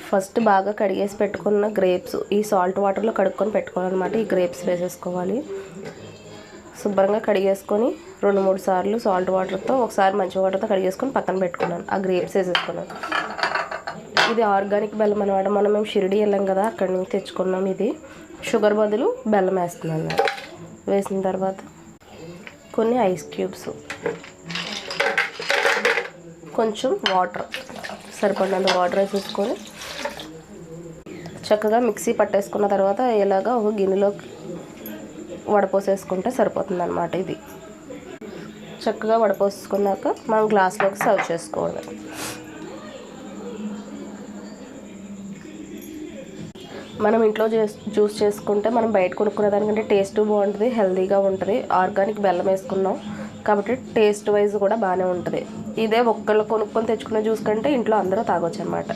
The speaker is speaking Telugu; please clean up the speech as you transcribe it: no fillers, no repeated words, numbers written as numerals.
ఫస్ట్ బాగా కడిగేసి పెట్టుకున్న గ్రేప్స్ ఈ సాల్ట్ వాటర్లో కడుక్కొని పెట్టుకోవాలన్నమాట. ఈ గ్రేప్స్ వేసేసుకోవాలి. శుభ్రంగా కడిగేసుకొని 2-3 సార్లు సాల్ట్ వాటర్తో, ఒకసారి మంచి వాటర్తో కడిగేసుకొని పక్కన పెట్టుకున్నాను. ఆ గ్రేప్స్ వేసేసుకున్నాను. ఇది ఆర్గానిక్ బెల్లం అనమాట. మేము షిరిడి వెళ్ళాం కదా, అక్కడి నుంచి తెచ్చుకున్నాం. ఇది షుగర్ బదులు బెల్లం వేస్తున్నాను. వేసిన తర్వాత కొన్ని ఐస్ క్యూబ్స్, కొంచెం వాటర్, సరిపడినంత వాటర్ వేసేసుకొని చక్కగా మిక్సీ పట్టేసుకున్న తర్వాత ఇలాగా ఒక గిన్నెలో వడపోసేసుకుంటే సరిపోతుంది అన్నమాట. ఇది చక్కగా వడపోసుకున్నాక మనం గ్లాస్లోకి సర్వ్ చేసుకోవడం. మనం ఇంట్లో జ్యూస్ చేసుకుంటే మనం బయట కొనుక్కునే దానికంటే టేస్ట్ బాగుంటుంది, హెల్తీగా ఉంటుంది. ఆర్గానిక్ బెల్లం వేసుకున్నాం కాబట్టి టేస్ట్ వైజ్ కూడా బాగానే ఉంటుంది. ఇదే ఒక్కళ్ళు కొనుక్కొని తెచ్చుకునే జ్యూస్ కంటే ఇంట్లో అందరూ తాగొచ్చు అన్నమాట.